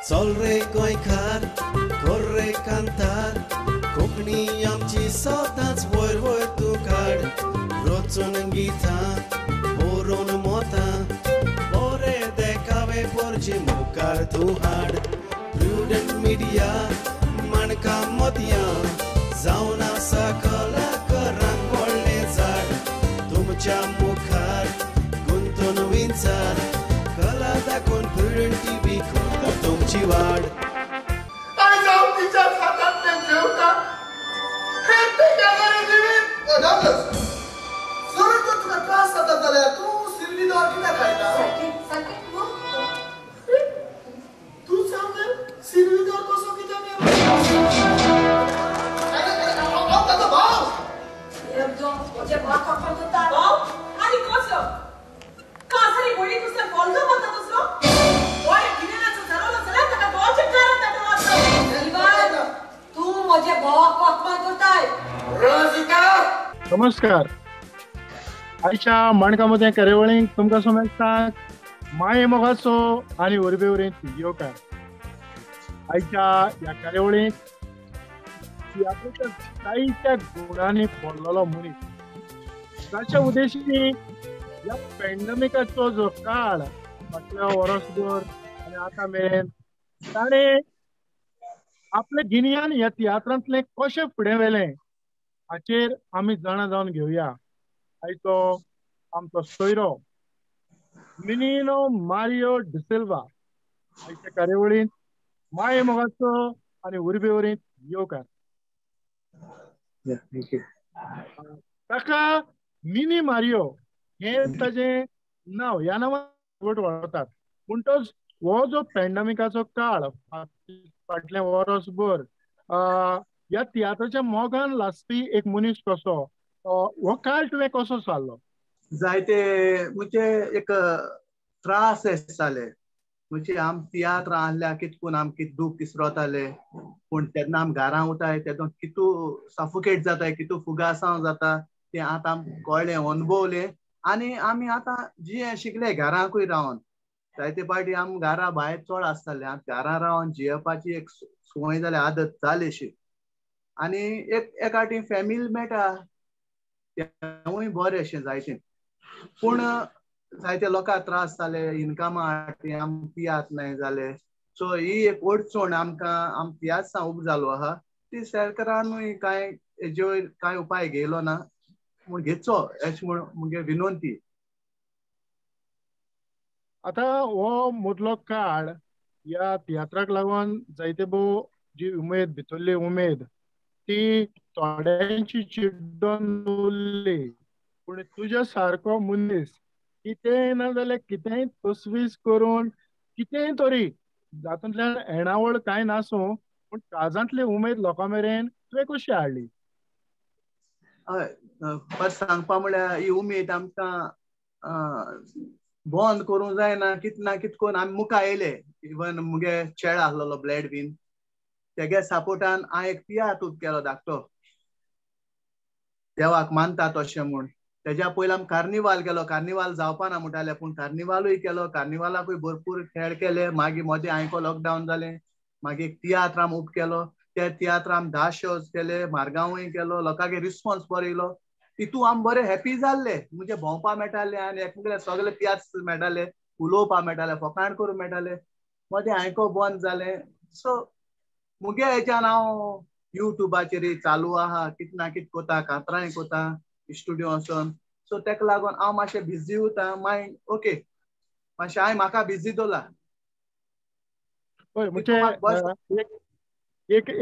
चल रे गोंयकार कर रे कांतार कोंकणी आमची सदांच वयर वयर तूं काड रचून गितां बरोवन मोतां बरे देखावे परचे मुखार तूं हाड प्रुडंट मिडिया माणकां मदयां जावन आसा कलाकारांक व्हडलें झाड तुमच्या मुखार गुंतून विचार कला दाखोवन प्रुडंट टीव्ही करता तुमची वाड आज हांव तिच्या हातांतल्यान जेवता हे पेकागारी जिवीत अडावलस जर तर तुका त्रास जाता जाल्यार तूं सिरविदोर कित्याक खायता तूं सांग सिरविदोर कसो कित्याक हांव ताचो भाव म्हजे भाव करता भाव आनी कसलो कासारी गोळी तुसले बोलतो म्हणता दुसरो ओय किनेनाचो जरवलो जाल्यार ताका बोलचे कारण ताका तू म्हजे भावाक अपमान करताय रसिका नमस्कार आयच्या माणकामध्ये कार्यावळींक तुमकां समजतात माये मोगाचो आनी उर्बे उरेंत येवकार आयच्या ह्या कार्यावळींत तियात्राच्या जायत्या गुणांनी भरलेलो मनीस ताच्या उद्देशी ह्या पॅन्डेमिकाचो जो काळ फाटल्या वर्सभर आनी आतां मेरेन ताणें आपलें गिन्यान ह्या तियात्रांतलें कशें फुडें व्हेलें हाचेर आमी जाणा जावन घेवया आयचो आमचो सोयरो मिनिनो मारियो डिसिल्वा आयच्या कार्यावळींत माये मोगाचो आनी उर्बे उरेंत येवकार ताका मिनी मारियो हे ताजें नांव ह्या नांवान वळखतात पूण तो हो जो पॅन्डेमिकाचो काळ फाटलें वर्सभर ह्या तियात्राच्या मोगान लासपी एक मनीस कसो हो काळ तुवें कसो सारलो जायते म्हणजे एक त्रास जाले म्हणजे आम तियात्र आहल्या कितकून आम कित दूख इसरताले पूण तेन्ना आम घरां उताय तेतून कितू सफोकेट जाताय कितू फुगासांव जाता ते आतां आम कळ्ळें अनुभवलें आनी आमी आतां जियें शिकले घरांकूय रावन जायते पाटी आम घरा भायर चड आसताले आतां घरा रावन जियेवपाची एक संवय जाली आदत जाली अशी आनी एक आटी फॅमिली मेळटा तेवूय बरें अशें जायतें पूण जायते लोकांक त्रास जाले इनकमा आटी आम पियात न्हय जाले सो ही एक अडचण आमकां आम तियात्र उब जालो आहा ती सरकारानूय कांय हेजे वयर कांय उपाय घेयलो ना म्हूण घेवचो अशें म्हूण मुगे विनंती आतां हो मदलो काळ ह्या तियात्राक लागून जायते भोव जी उमेद भितरली उमेद ती थोड्यांची चिड्डोन उरली पूण तुज्या सारको मनीस कितेंय ना जाल्यार कितेंय तसवीज करून कितेंय तरी जातूंतल्यान येणावळ कांय नासूं पूण काळजांतली उमेद लोकां मेरेन तुवें कशी हाडली हय परत सांगपा म्हळ्यार ही उमेद आमकां बंद करूंक जायना कित ना कित करून आमी मुखार येयले इवन मुगे चेडो आहलोलो ब्लॅड बीन तेगे सपोर्टान हांवें एक तियात्र केलो धाकटो देवाक मानता तशें म्हूण तेज्या पयलीं आमी कार्निवाल केलो कार्निवाल जावपा ना म्हणटाले पूण कार्निवालूय केलो कार्निवालाकूय भरपूर खेळ केले मागीर मदें हांवें लॉकडावन जालें मागीर एक तियात्र आमी उब केलो त्या तियात्र आमी 10 शोज केले मारगांवूय केलो लोकांगे रिस्पॉन्स बरो येयलो तितून आमी बरे हॅपी जाल्ले म्हणजे भोंवपा मेळटाले आनी एकमेकांक सगळे तियात्र मेळटाले उलोवपा मेळटाले फकाण करूंक मेळटाले मदें हांवें बंद जालें सो मुगे हेच्यान हांव युट्यूबाचेर चालू आहा कित ना कित कोता कांतरांय कोता स्टुडियो वचोन सो तेका लागून हांव मातशें बिजी उरतां मागीर ओके मातशें हांवें म्हाका बिजी दवरला पळय म्हणजे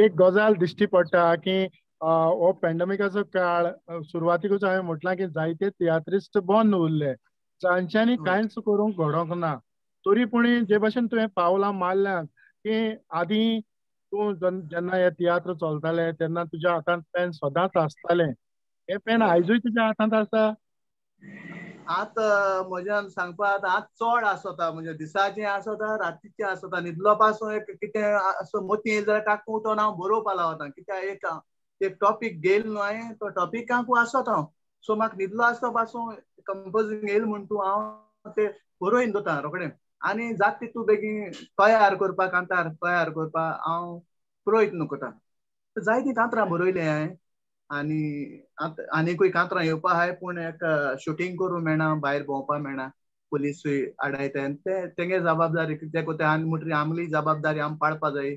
एक गजाल दिश्टी पडटा की हो पॅन्डेमिकाचो काळ सुरवातीकूच हांवें म्हटलां की जायते तियात्रिस्ट बंद उरले जांच्यांनी कांयच करूंक घडोंक ना तरी पूण जे भशेन तुवें पावलां मारल्यात की आदीं तूं जेन्ना हे तियात्र चलताले तेन्ना तुज्या हातांत पेन सदांच आसतालें हे पेन आयजूय तुज्या हातांत आसा आतां म्हज्यान सांगपा आतां चड आसता म्हणजे दिसाचें आसता रातीचें आसता न्हिदलो पासून एक कितें असो मोती येयलो जाल्यार टाकून उठोन हांव बरोवपा लावता कित्याक एक टॉपीक घेयलो न्हू हांवें तो टॉपिकाकूय आसत हांव सो म्हाका न्हिदलो आसता पासून कंपोजींग येयलो म्हूण तूं हांव तें बरोवन दवरता रोखडें आनी जाता तितू बेगीन तयार करपा कांतार तयार करपा हांव प्रयत्न करता. जायतीं कांतरां बरयलीं हांवें आनी आनीकूय कांतरां येवपा आहाय पूण एक शुटींग करूं मेळना भायर भोंवपा मेळना पुलीसूय आडायताय ते तेंगे जबाबदारी कितें कोताय आनी म्हणटरी आमली जबाबदारी आमी पाळपा जाय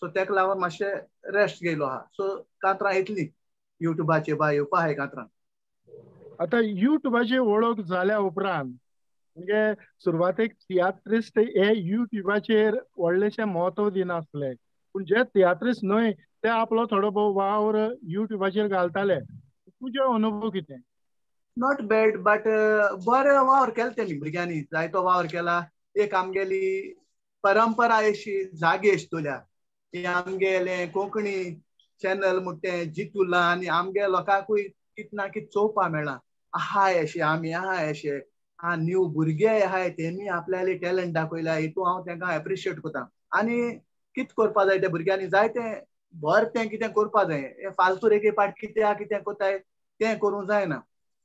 सो तेका लागून मातशें रेस्ट घेयलो आहा. सो कांतरां येतलीं युट्यूबाचेर बा येवपा आहाय कांतरां. आता युट्यूबाची वळख जाल्या उपरांत म्हणजे सुरवातेक तियात्रिस्ट हे युट्यूबाचेर व्हडलेशें म्हत्व दिनासले पूण जे तियात्रिस्ट न्हय ते आपलो थोडो भोव वावर युट्यूबाचेर घालताले. तुजे अनुभव कितें? नॉट बॅड बट बरे वावर केला तेमी भुरग्यांनी जायतो वावर केला. एक आमगेली परंपरा अशी जागी अशी दवरल्या. ही आमगेले कोंकणी चॅनल म्हणटे जितुला आनी आमगे लोकांकूय कित ना कित चोवपा मेळ्ळा. आहाय अशें आमी आहाय अशें न्यू भुरगे आहाय तेमी आपल्याले टॅलंट दाखयला हितू हांव तेंका एप्रिशिएट कोता. आनी कित करपा जाय त्या भुरग्यांनी जायतें बरें तें कितें करपा जाय. हे फालतू रेगे पाट कितें कोताय तें करूं जायना.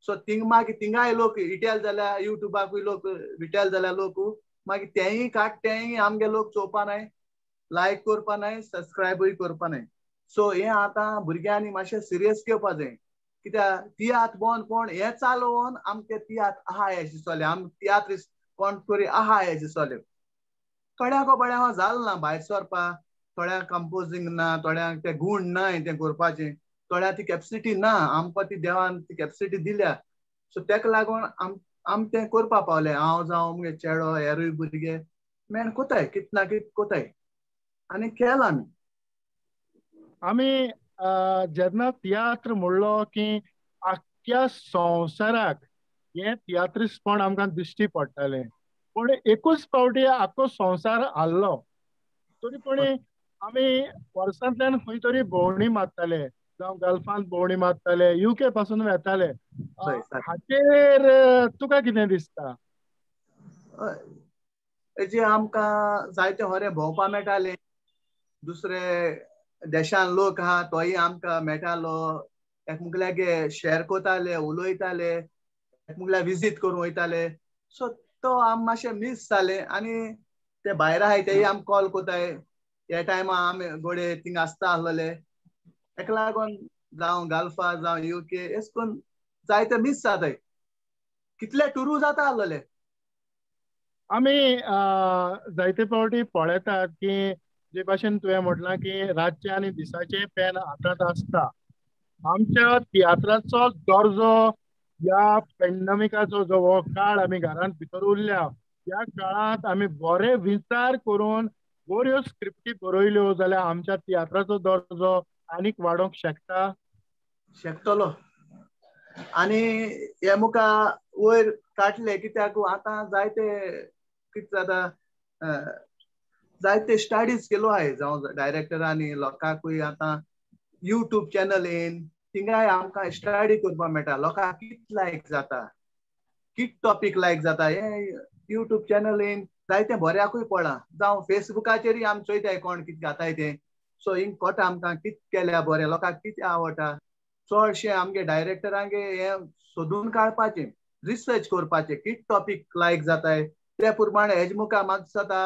सो मागीर थिंगाय लोक विटेल जाल्यार युट्यूबाकूय लोक विटेल जाल्यार लोक मागीर तेंय काट तेंय आमगे लोक चोवपा नाय लायक करपा नाय सबस्क्रायबूय करपा नाय. सो हें आतां भुरग्यांनी मातशें सिरियस घेवपा जाय कित्याक तियात्र बोन कोण हें चालोवन आमचे तियात्र आहाय अशें चले आम तियात्रिस्ट कोण तरी आहाय अशें चले. थोड्यांक जालें ना भायर सरपा थोड्यांक कंपोजींग ना थोड्यांक ते गूण नाय तें करपाचें थोड्यांक ती कॅपेसिटी ना आमकां ती देवान ती कॅपेसिटी दिल्या. सो तेका लागून आम तें करपा पावले हांव जावं मुगे चेडो हेरूय भुरगे मेन कोताय कित ना कित कोताय आनी केला आमी. आमी जेन्ना तियात्र म्हणलो की आख्ख्या संवसाराक हे तियात्रिस्टपण आमकां दिश्टी पडटालें पूण एकूच फावटी आख्खो संवसार हाल्लो तरी पूण आमी वर्सांतल्यान खंय तरी भोंवणी मारताले जावं गल्फांत भोंवणी मारताले UK पासून वेताले. हाचेर तुका कितें दिसता? हेजे आमकां जायते खरें भोंवपा मेळटालें. दुसरे देशान लोक आहा तोय आमकां मेळटालो एकमेकांगे शेअर कोताले उलोयताले एकमेकांक विजीट करूं वयताले. सो तो आम मातशें मिस जालें आनी ते भायर आहाय तेय आम कॉल कोताय हे टायमा आमी गोडे थिंग आसता आसलोले हेका लागून जावं गल्फा जावं UK एश कोन्न जायते मिस जाताय. कितले टुरू जाता आसलोले. आमी जायते फावटी पळयतात की जे भाशेन तुवें म्हटलां की रातचे आनी दिसाचे पेन हातांत आसता. आमच्या तियात्राचो दर्जो ह्या पॅन्डेमिकाचो जो हो काळ आमी घरांत भितर उरल्या ह्या काळांत आमी बरे विचार करून बऱ्यो स्क्रिप्टी बरयल्यो जाल्यार आमच्या तियात्राचो दर्जो आनीक वाडोंक शकता. शकतलो आनी हे मुका वयर काडले कित्याक आतां जायते कितें जाता जायते स्टडीज केलो आहाय जावं डायरेक्टरांनी लोकांकूय आतां युट्यूब चॅनल येन थिंगाय आमकां स्टडी करपा मेळटा लोकांक कित लायक जाता कित टॉपीक लायक जाता हे युट्यूब चॅनल येन जायते बऱ्याकूय पडला जावं फेसबुकाचेरूय आमी चोयताय कोण कितें घाताय तें. सो हिंग कोटा आमकां कित केल्या बरें लोकांक कितें आवडटा चडशें आमगे डायरेक्टरांगे हे सोदून काडपाचें रिसर्च करपाचें कित टॉपीक लायक जाताय ते प्रमाणे हेजे मुखार म्हाका दिसता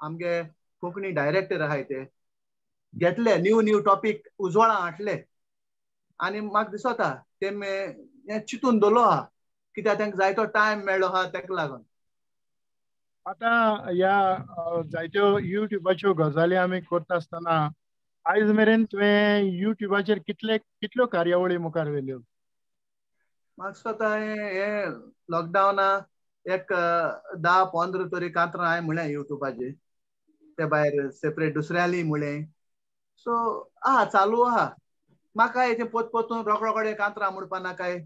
आमगे कोंकणी डायरेक्टर आहाय ते घेतले न्यू टॉपीक उजवाडां हाडले आनी म्हाका दिसता तेमी हें चिंतून दवरलो आहा कित्याक तांकां जायतो टायम मेळ्ळो आहा तेका लागून. आतां ह्या जायत्यो युट्यूबाच्यो गजाली आमी करता आसतना आयज मेरेन तुवें युट्यूबाचेर कितल्यो कार्यावळी मुखार व्हेल्यो? म्हाका दिसता हे लॉकडावना एक 10-15 तरी कांतरां हांवें म्हळें युट्यूबाचेर ते भायर सेपरेट दुसऱ्याली म्हळें. सो आहा चालू आहा म्हाका हेचें पोतपोतून रोकडे कांतरां म्हणपा नाकाय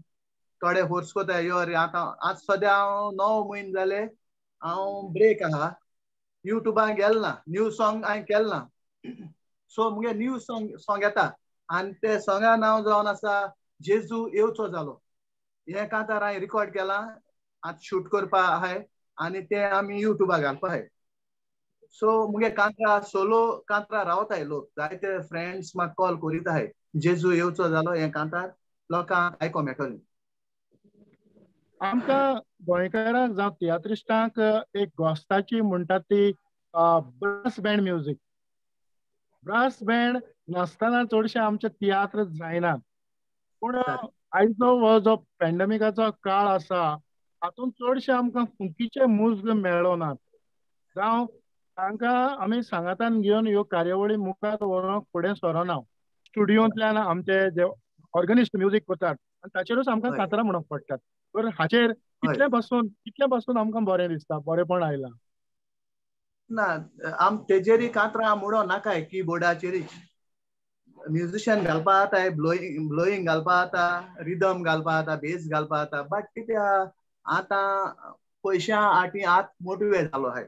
थोडे फोर्स कोताय यो रे आतां आज सद्या हांव 9 म्हयने जाले हांव ब्रेक आहा युट्यूबाक गेल ना न्यू सॉंग हांवें केल ना. सो मुगे न्यू सॉंग येता आनी ते सॉंगा नांव जावन आसा जेजू येवचो जालो. हे कांतार हांवें रिकॉर्ड केलां आतां शूट करपा आहाय आनी ते आमी युट्यूबाक घालपा आहाय. सो मुगे कांतरां सोलो कांतरां रावताय लोक जायते फ्रेंड्स म्हाका कॉल करीत आहाय जेजू येवचो जालो हे कांतार लोकांक आयको मेळटलें. आमकां गोंयकारांक जावं तियात्रिस्टांक एक घोस्ताची म्हणटात ती brass band music. Brass band नासतना चडशे आमचे तियात्र जायनात. पूण आयचो हो जो पॅन्डेमिकाचो काळ आसा हातूंत चडशे आमकां फुंकीचे मूज मेळ्ळो नात. जावं तांकां आमी सांगातान घेवन ह्यो कार्यावळी मुखार व्हरोंक फुडें सरना. स्टुडियोंतल्यान आमचे जे ऑर्गनिस्ट म्युजीक करतात आनी ताचेरूच आमकां हय कांतरां म्हणूंक पडटात. तर हाचेर हय कितले पासून आमकां बरें दिसता, बरेंपण आयलां. ना तेजेरी कांतरां म्हणो नाकाय कीबोर्डाचेरीच. म्युजिशियन घालपा जाताय, ब्लोईंग घालपा जाता, रिदम घालपा जाता, बेस घालपा जाता. बट कित्या आतां पयशां आटी आत मोटिवे जालो आहाय.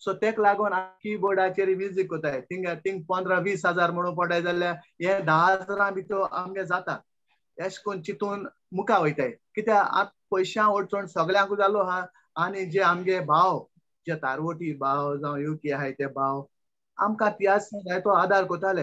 सो तेक लागून कीबोर्डाचेर म्युजीक कोताय. थिंग 15-20 हजार म्हणून पडय जाल्यार हे 10,000 भितर आमगे जाता. एश कोन चितून मुखार वयताय. कित्या आत पयशां अडचण सगळ्यांक जालो आहा. आनी जे आमगे भाव जे तारवटी भाव जावं युके आहाय ते भाव आमकां तियास जायतो आदार कोताले,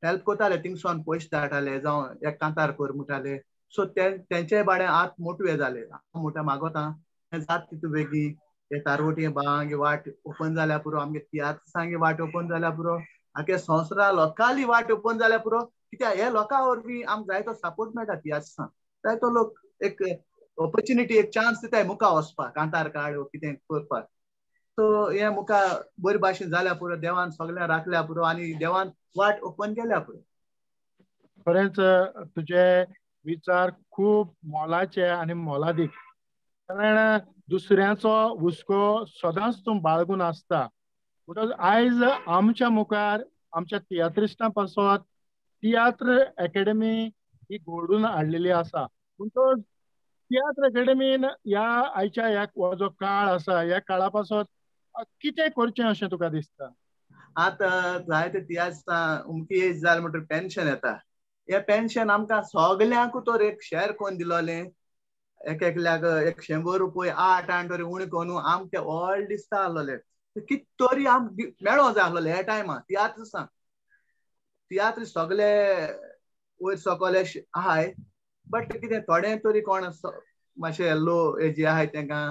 हेल्प कोताले. थिंगसोन पयशे धाडटाले जावं एक कांतार कर म्हणटाले. सो तेंचे बाडे आत मोटिवे जाले. मोठ्या मागोता हें जात तितू बेगी हे तारवटी भावांगे वाट ओपन जाल्या पुरो, आमगे तियात्रांगे वाट ओपन जाल्या पुरो, आखे संवसारा लोकाली वाट ओपन जाल्या पुरो. कित्या हे लोकां वरवीं आमकां जायतो सपोर्ट मेळटा तियात्रांक. जायतो लोक एक ऑपॉर्च्युनिटी एक चान्स दिताय मुखार वचपाक, कांतार काड कितें करपाक. सो हे मुखार बरे भाशेन जाल्या पुरो. देवान सगळ्या राखल्या पुरो आनी देवान वाट ओपन केल्या पुरो. खरेंच तुजे विचार खूब मोलाचे आनी मोलादीक. कारण दुसऱ्याचो हुस्को सदांच तूं बाळगून आसता. म्हणटच आयज आमच्या मुखार आमच्या तियात्रिस्टां पासत तियात्र अकॅडमी ही घडून हाडलेली आसा. म्हणटच तियात्र अकॅडमीन ह्या आयच्या हो जो काळ आसा ह्या काळा पासत कितें करचें अशें तुका दिसता? आतां जायते तियात्रां उमकी एज जाल म्हणटकीर पेन्शन येता. हे पेन्शन आमकां सगल्यांक तर एक शेअर कोन्न दिलोलें. एकल्याक 100 रुपया 8 तरी उणी कोन्न आमकां व्हड दिसता आसलोलें. कित तरी आमकां मेळो जाय आसलोलें हे टायमार तियात्र सगळे वयर सकयल आहाय. बट कितें थोडे तरी कोण मातशे लो एजी आहाय तेंकां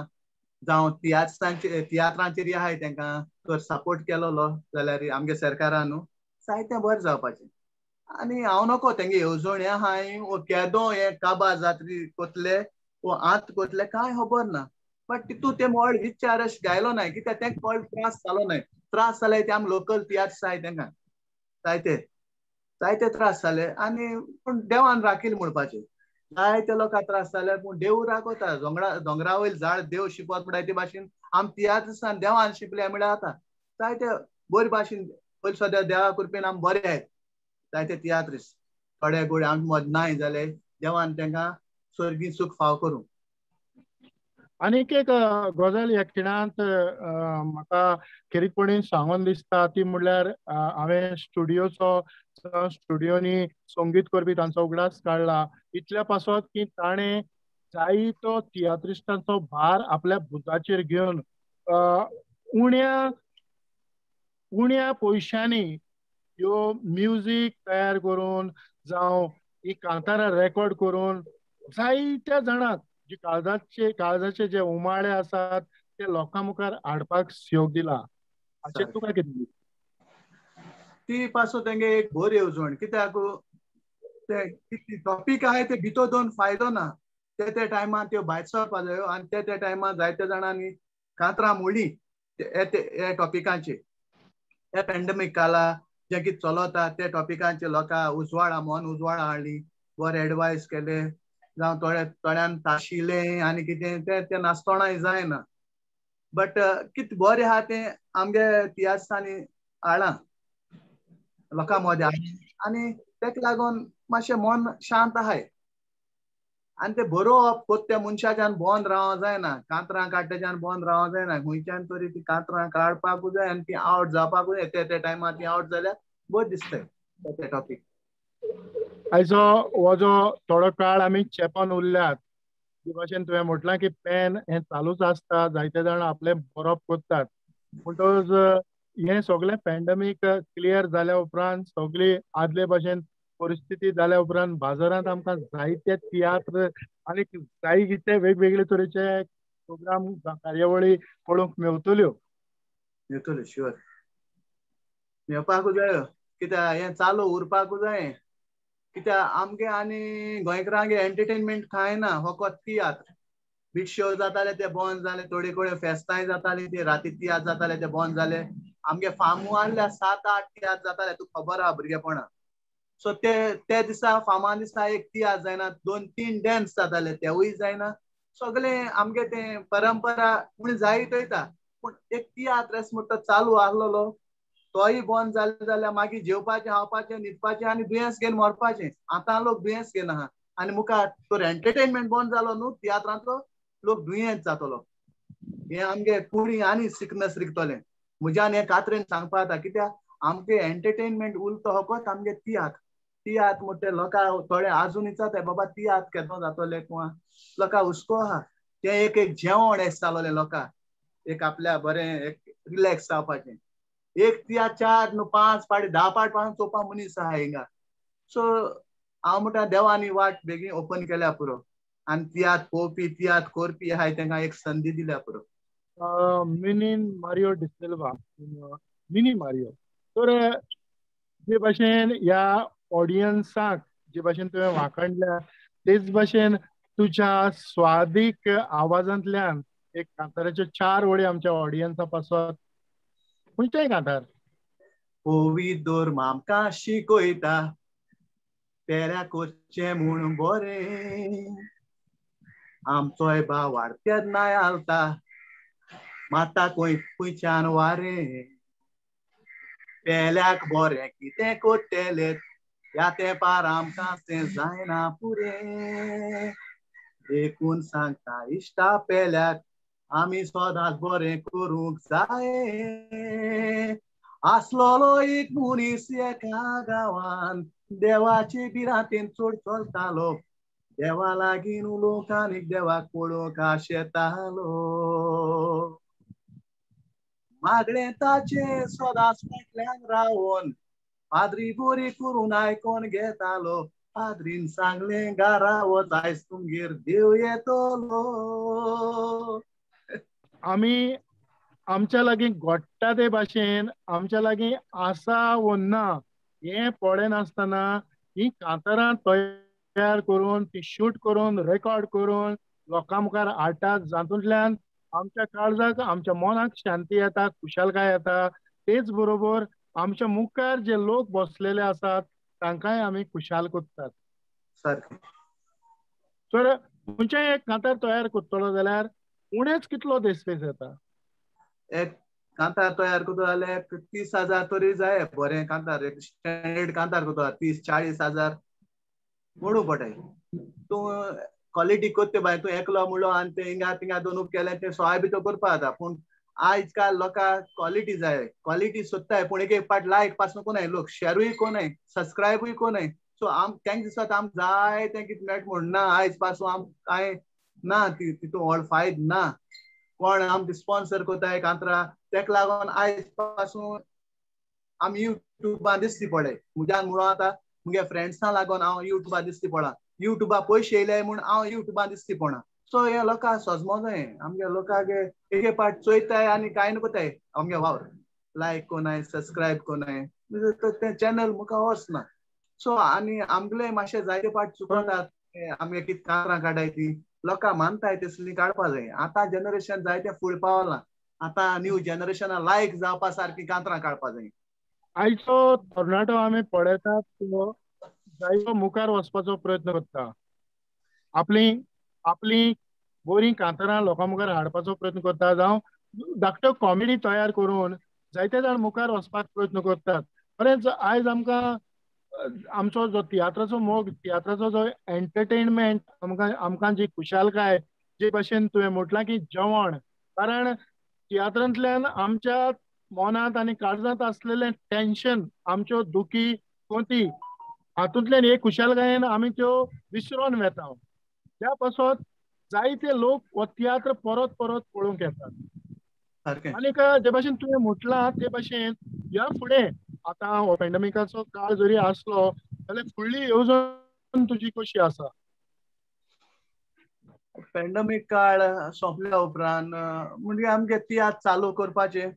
जावं तियात्रांचेर आहाय तेंकां तर सपोर्ट केलोलो जाल्यार आमगे सरकारान जायतें बरें जावपाचें. आनी हांव नको तेंगे येवजण आहाय वो केदो हे काबार जात्री कोतले वो आत कोतले कांय खबर ना. बट तितू ते व्हड विचार अशें घायलो नाय. कित्याक तेंका व्हड त्रास जालो नाय. त्रास जाले ते आम लोकल तियात्र आहाय तेंकां जायते त्रास जाले. आनी पूण देवान राखील म्हणपाचें. जायते लोकां त्रास जाले पूण देव राखता. दोंगरा वयर झाड देव शिंपत म्हणटा ते भाशेन आम तियात्र देवान शिंपले म्हळ्यार जाता. जायते बरे भाशेन पयलीं सद्या देवा कृपेन आम बरे आहेत. जायते तियात्रिस्ट थोडे गोड आम मद नाय जाले देवान तेंकां स्वर्गीय सुख फाव करूं. आनीक एक गजाल ह्या खिणांत म्हाका खेरीतपणीन सांगोन दिसता ती म्हणल्यार हांवें स्टुडियोनी संगीत करपी तांचो उगडास काडला. इतल्या पासत की ताणें जायतो तियात्रिस्टांचो भार आपल्या भुजाचेर घेवन उण्या पयशांनी ह्यो म्युजीक तयार करून जावं ही कांतारां रेकॉर्ड करून जायत्या जाणांक जे काळजाचे जे उमाळे आसात ते लोकां मुखार हाडपाक योग दिला. हाचेर तुका कितें दिसता? ती पासून तेंगे एक बरी येवजण. कित्याक ते टॉपीक आहाय ते भितर दोन फायदो ना. ते टायमार त्यो भायर सरपा जायो आनी ते टायमार जायत्या जाणांनी कांतरां म्हणली हे टॉपिकांचेर. हे पॅन्डेमीक काळार जे कितें चलता ते टॉपिकांचेर लोकां मन उजवाडा हाडली. बरे एडवायस केले जावं थोड्यान ताशिलें आनी कितें ते नासतोणाय जायना. बट कितें बरें आहा तें आमगे तियात्रांनी हाडलां लोकां मदें आनी तेका लागून मातशें मन शांत आहाय. आनी ते बरोवप कोत्या मनशाच्यान बंद रावों जायना. कांतरां काडटाच्यान बंद रावों जायना. खंयच्यान तरी ती कांतरां काडपाकूच जाय आनी ती आवट जावपाकूच जाय. ते टायमार ती आवट जाल्यार बरें दिसताय ते टॉपीक. आयचो हो जो थोडो काळ आमी चेंपोन उरल्यात जे भाशेन तुवें म्हटलां की पेन हें चालूच आसता. जायते जाण आपलें बरोवप कोत्तात. म्हणटच हें सगळें पॅन्डेमीक क्लियर जाल्या उपरांत सगळीं आदले भाशेन परिस्थिती जाल्या उपरांत बाजारांत आमकां जायते तियात्र आनी जायते वेगवेगळे तरेचे प्रोग्राम कार्यावळी पळोवंक मेवतल्यो. येतले शुअर मेवपाकूच जाय कित्याक हें चालू उरपाकूच जाय कित्याक आमगे आनी गोंयकारांगे एंटरटेनमेंट कांय ना फकत तियात्र. बिग शो जाताले ते बंद जाले, थोडी कोडे फेस्तांय जाताली ते राती तियात्र जाताले ते बंद जाले. आमगे फार्मू आहल्या 7-8 तियात्र जाताले तुका खबर आहा भुरगेपणा. सो ते दिसा फार्मान दिसा एक तियात्र जायना, 2-3 डॅन्स जाताले तेवूय जायना. सगळे आमगे ते परंपरा उणी जायत वयता. पूण एक तियात्र एस म्हणटा चालू आहलोलो तोय बंद जाले जाल्यार मागीर जेवपाचें खावपाचें न्हिदपाचें आनी दुयेंस घेवन मरपाचें. आतां लोक दुयेंस घेना आहा आनी मुखार तो एंटरटेनमेंट बंद जालो न्हू तियात्रांचो लोक दुयेंस जातलो. हे आमगे कुडी आनी सिकनस रिगतले. म्हज्यान हे कात्रेन सांगपा जाता कित्याक आमगे एंटरटेनमेंट उरतो फकत आमगे तियात्र. तियात्र म्हणटा लोकां थोडे आजून विचारताय बाबा तियात्र केदो जातले किंवा लोकां हुस्को आहा. ते एक जेवण एस जालोलें लोकां एक आपल्या बरें एक रिलॅक्स जावपाचें. एक तियात्र 4 न्हू 5 पाटी 10 पाट पासून चोवपा मनीस आहा हिंगा. सो हांव म्हणटा देवानी वाट बेगीन ओपन केल्या पुरो आनी तियात्र पोवपी तियात्र करपी आहाय तांकां एक संदी दिल्या पुरो. मिनीन मारियो डिसिल्वा मिनी मारियो तर जे भाशेन ह्या ऑडियन्साक जे भाशेन तुवें वाखणल्या तेच भाशेन तुज्या स्वादीक आवाजांतल्यान एक कांताराच्यो 4 वळी आमच्या ऑडियन्सा पासत. खंयच्याय कांतार. होवी दोर आमकां शिकोयता पेऱ्या कोच्चें म्हूण बरें आमचोय भाव वाडत्यात नाय आलता माता खंयच्यान वारें पेल्याक बरें कितें कोत्तेलें ह्या तेंपार आमकां तें जायना पुरें देखून सांगता इश्टा पेल्याक आमी सदांच बरें करूंक जाय. आसलोलो एक मनीस एका गांवान देवाचे बिरांतेन चड चलतालो देवा लागीं उलोवंक आनी देवाक पळोवंक आशेतालो. मागणें ताचें सदांच फाटल्यान रावोन पाद्री बोरी करून आयकोन घेतालो. पाद्रीन सांगलें घरा वच आयज तुमगेर देव येतलो. आमी आमच्या लागीं घडटा ते भाशेन आमच्या लागीं आसा वो ना हें पळयनासतना ही कांतारां तयार करून ती शूट करून रेकॉर्ड करून लोकां मुखार हाडटात जातूंतल्यान आमच्या काळजाक आमच्या मनाक शांती येता खुशालकाय येता. तेच बरोबर आमच्या मुखार जे लोक बसलेले आसात तांकांय आमी खुशाल कोत्तात. सारकें. तर खंयच्याय एक कांतार तयार कोत्तलो जाल्यार उणेच कितलो देस्पेस येता. एक कांतार तयार करता जाल्यार 30,000 तरी जाय. बरें कांतार एक स्टँडर्ड कांतार करता 30-40,000 म्हणू पडटाय. तूं क्वॉलिटी कोत्ते बाय तूं एकलो म्हणलो आनी ते हिंगा थिंगा दोनूच केलें तें सवाय भितर करपा जाता. पूण आयज काल लोकांक क्वॉलिटी जाय. क्वॉलिटी सोदताय पूण एक पाट लायक पासून कोनाय लोक शेरूय कोनाय सबस्क्रायबूय कोनाय. सो तेंक दिसता आमकां जाय तें कितें मेळटा म्हण ना आयज पासून आमकां कांय ना तितून व्हड फायद ना. कोण आमकां स्पॉन्सर कोताय कांतरां तेका लागोन आयज पासून आमी युट्यूबार दिसती पडय. म्हज्यान म्हणून आतां मुगे फ्रेंड्सां लागोन हांव युट्यूबार दिसती पडा. युट्यूबार पयशे येयले म्हूण हांव युट्यूबार दिसती पडना. सो हे लोकांक सोजमो जाय. आमगे लोकांक एक पाट चोयताय आनी कांय न्हू कोताय आमगे वावर लायक कोनाय सबस्क्रायब कोनाय तें चॅनल मुखार वचना. सो आनी आमगेले मातशे जायते पाट चुकोतात. आमी कितें कांतरां काडाय ती लोकां मानताय तसली काडपा जाय. आतां जनरेशन जायतें फुडें पावलां. आतां न्यू जनरेशना लायक जावपा सारकी कांतरां काडपा जाय. आयचो तरणाटो आमी पळयतात तो जायतो मुखार वचपाचो प्रयत्न करता. आपली आपली बरी कांतरां लोकां मुखार हाडपाचो प्रयत्न करता जावं धाकटो कॉमेडी तयार करून जायते जाण मुखार वचपाक प्रयत्न करतात. खरेंच आयज आमकां आमचो जो तियात्राचो मोग तियात्राचो जो एंटरटेनमेंट आमकां जी खुशालकाय जे भाशेन तुवें म्हटलां की जेवण कारण तियात्रांतल्यान आमच्या मनांत आनी काळजांत आसलेलें टेन्शन आमच्यो दुखी कोंती हातूंतल्यान एक खुशालकायेन आमी त्यो विसरोन वेता. त्या पासत जायते लोक हो तियात्र परत परत पळोवंक येतात. सारकें. आनीक जे भाशेन तुवें म्हटलां ते भाशेन ह्या फुडें आतां हो पॅन्डेमिकाचो काळ जरी आसलो जाल्यार फुडली येवजण तुजी कशी आसा? पॅन्डेमीक काळ सोंपल्या उपरांत म्हणजे आमगे तियात्र चालू करपाचे,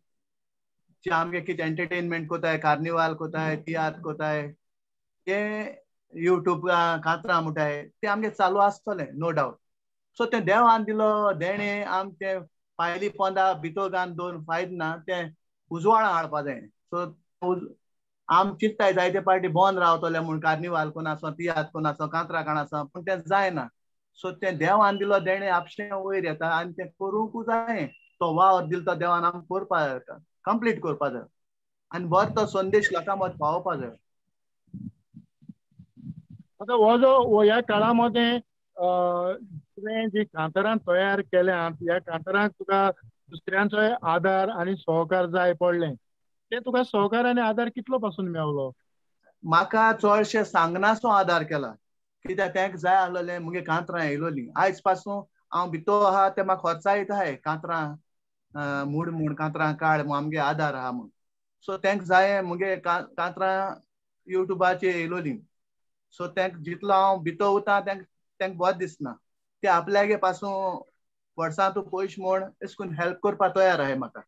जे आमगे कितें एंटरटेनमेंट कोताय, कार्निवाल कोताय, तियात्र कोताय, ते युट्यूब कांतरां म्हणटाय ते आमगे चालू आसतले नो डावट. सो ते देवान दिलो देणे आमचे पायली पोंदा भितर घालून दोन फायद ना ते उजवाडां हाडपा जाय. सो आम चिंतताय जायते पार्टी बंद रावतले म्हूण, कार्निवाल कोण आसो, तियात्र कोण आसो, कांतरां कोण आसो, पूण तें जायना. सो ते देवान दिलो देणे आपशें वयर येता आनी तें करूंकू जाय. तो वावर दिलो तो देवान आमकां करपा कंप्लीट करपा जाय आनी बरो तो संदेश लोकां मदीं पावोवपा जाय. आता हो जो ह्या काळामध्ये तुवें जी कांतारां तयार केल्यात, ह्या कांतारांक तुका दुसऱ्यांचोय आदार आनी सहकार जाय पडलें. ते तुका सहकार आनी आदार कितलो पासून मेवलो? म्हाका चडशे सांगनाचो आदार केला, कित्याक तेंका जाय आसलोलें मुगे कांतरां येयलोलीं. आयज पासून हांव भितर आहा ते म्हाका खोर्चायत आहाय कांतरां म्हूण कांतरां काड म्हूण आमगे आदार आहा म्हूण. सो तेंका जाय मुगे कांतरां युट्यूबाचेर येयलोलीं. सो तेंका जितलो हांव भितर उरतां तेंका बरें दिसना. ते आपल्यागे पासून वर्सांतू पयशे म्हूण अशें करून हेल्प करपा तयार आहाय म्हाका.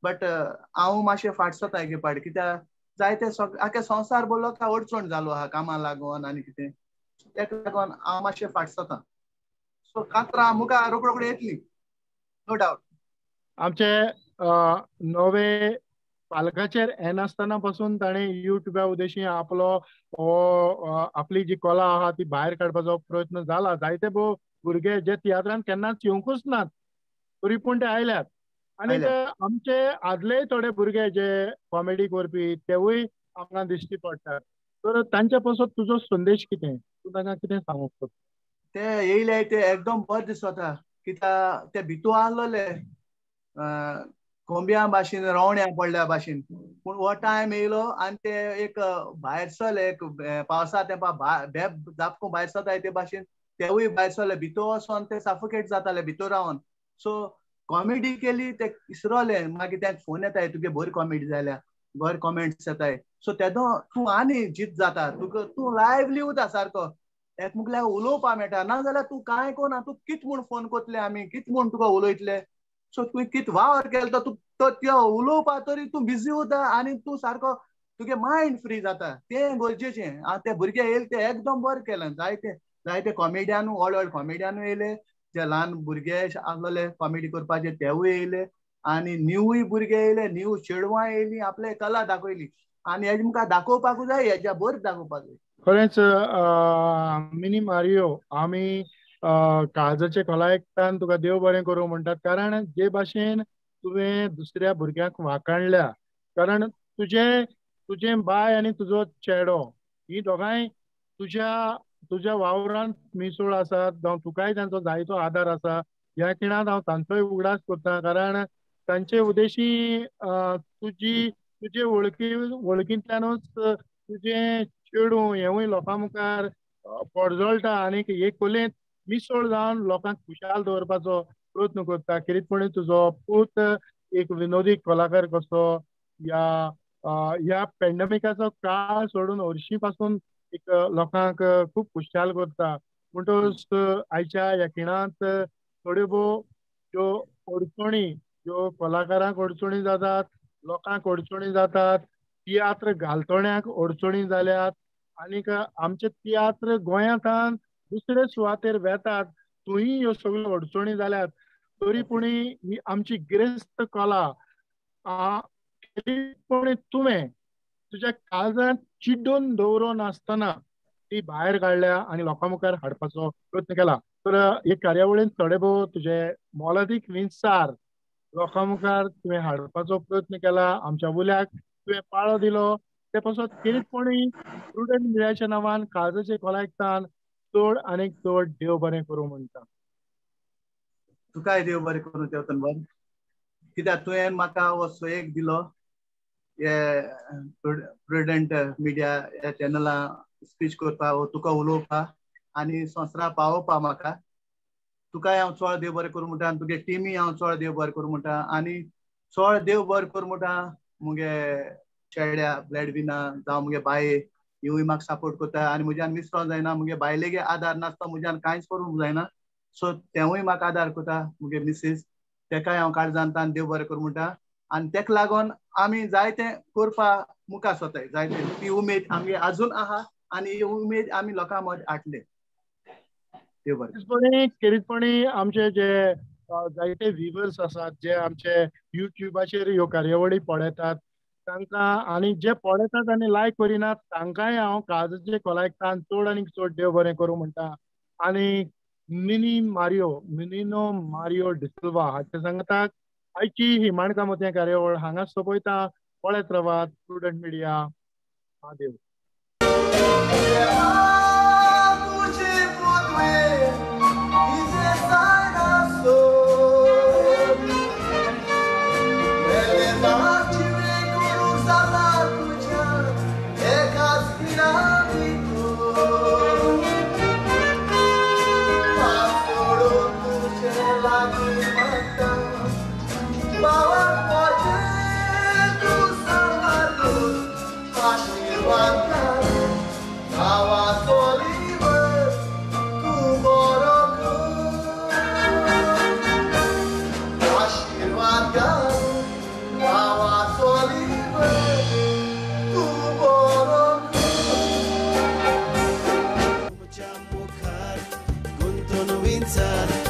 बट हांव मातशें फाट सोताय गे पाड, कित्याक जायते आख्या संवसार बोलो का अडचण जालो आहा कामा लागोन आनी कितें, तेका लागोन हांव मातशें फाट सोतां. सो कांतरां मुखार रोखडी रोखडी येतलीं नो डावट. आमचे नवे पालकाचेर येनासतना पासून ताणें युट्यूबा उदेशी आपली जी कला आहा ती भायर काडपाचो प्रयत्न जाला. जायते भोव भुरगे जे तियात्रान केन्नाच येवंकूच नात तरी पूण ते आयल्यात. आनीक आमचे आदलेय थोडे भुरगे जे कॉमेडी करपी तेवूय आमकां दिश्टी पडटात. तर तांचे पासून तुजो संदेश कितें? तूं तांकां कितें सांगूंक सोदता? ते येयले ते एकदम बरें दिसता, कित्याक ते भितर आसलोले कोंब्या भाशेन रोवण्या पडल्या भाशेन, पूण हो टायम येयलो आनी ते एक भायर सरले, एक पावसा तेंपा बेब जापकून भायर सरताय ते भाशेन तेवूय भायर सरले. भितर वचोन ते सफोकेट जाताले भितर रावन. सो कॉमेडी केली ते इसरोले. मागीर तेंका फोन येताय तुगे बरी कॉमेडी जाल्या, बरे कॉमेंट्स येताय. सो तेदो तूं आनी जीत जाता, तूं लायव्हली उरता सारको, एकमेकांक उलोवपा मेळटा. नाजाल्यार तूं कांय कोना, तूं कित म्हूण फोन कोतले आमी, कित म्हूण तुका उलयतले. सो तुवें कित वावर केलो तो उलोवपा तरी तूं बिजी उरता आनी तूं सारको तुगे मायंड फ्री जाता. तें गरजेचें. ते भुरगे येयले ते एकदम बरें केलें. जायते कॉमेडियनू व्हड व्हड कॉमेडियनू येयले, जे ल्हान भुरगे आसलोले कॉमेडी करपाचे तेवूय येयले, आनी न्यूय भुरगे येयले, न्यू चेडवां येयलीं, आपले कला दाखयली. आनी हेजे मुखार दाखोवपाकूच जाय, हेज्या बरें दाखोवपाक जाय. खरेंच मिनी मारियो आमी काळजाचे कलायकतान तुका देव बरें करूं म्हणटात. कारण जे भाशेन तुवें दुसऱ्या भुरग्यांक वाखाणल्या, कारण तुजें बाय आनी तुजो चेडो ही दोगांय तुज्या वावरांत मिसळ आसात. जावं तुकाय तांचो जायतो आदार आसा. ह्या खिणांत हांव तांचोय उगडास करतां, कारण तांचे उदेशी तुजे वळखींतल्यानूच तुजें चेडूं हेवूय लोकां मुखार पडजळटा आनीक हे कोलेंत मिसळ जावन लोकांक खुशाल दवरपाचो प्रयत्न करता. कितें तुजो पूत एक विनोदी कलाकार कसो ह्या पॅन्डेमिकाचो काळ सोडून हरशीं पासून एक लोकांक खूब खुशाल करता. म्हणटच आयच्या ह्या खिणांत थोड्यो भोव ज्यो अडचणी, ज्यो कलाकारांक अडचणी जातात, लोकांक अडचणी जातात, तियात्र घालतोण्यांक अडचणी जाल्यात, आनीक आमचे तियात्र गोंयांत दुसरे सुवातेर वेतात थंयूय ह्यो सगळ्यो अडचणी जाल्यात. तरी पूण ही आमची गिरेस्त कला पूण तुवें तुज्या काळजांत चिड्डून दवरो नासतना ती भायर काडल्या आनी लोकां मुखार हाडपाचो प्रयत्न केला. तर हे कार्यावळींत थोडे भोव तुजे मोलादीक विचार लोकां मुखार तुवें हाडपाचो प्रयत्न केला. आमच्या उल्याक तुवें पाळो दिलो. ते पासून किरीतपणी प्रुडंट मिडियाच्या नांवान काळजाचे कलायकतान चड आनीक चड देव बरें करूं म्हणटा. तुकाय देव बरें करूं देंवतन बरें, कित्याक तुवें म्हाका हो सयेक दिलो हे प्रुडंट मिडिया ह्या चॅनला स्पीच करपा, तुका उलोवपा आनी संवसारा पावोवपा. म्हाका तुकाय हांव चड देव बरें करूं म्हणटा आनी तुगे टिमी हांव चड देव बरें करूं म्हणटा. आनी चड देव बरें करूं म्हणटा मुगे चेड्या ब्लॅडविना जावं मुगे बाये हिवूय म्हाका सपोर्ट करता आनी म्हज्यान विसरोंक जायना मुगे बायलेगे आदार नासता म्हज्यान कांयच करूंक जायना सो तेवूय म्हाका आदार करता मुगे मिसीस तेकाय हांव काळजांत आनी देव बरें करूं म्हणटा आनी तेका लागून आमी जायते करपा मुखार सोताय जायते ती उमेद आमगे अजून आहा आनी ही उमेद आमी लोकां मदीं हाडटले देव बरें खेरीतपणी आमचे जे जायते व्हिवर्स आसात जे आमचे युट्यूबाचेर ह्यो कार्यावळी पळयतात तांकां आनी जे पळयतात आनी लायक करिनात तांकांय हांव काळजाचे खोलायतान चड आनी चड देव बरें करूं म्हणटा आनी मिनिनो मारियो डिसिल्वा हाचे सांगतात आयची ही माणकामती कार्यावळ हांगा सोंपयता पळयत रावात student media Mahadev Guntun winzar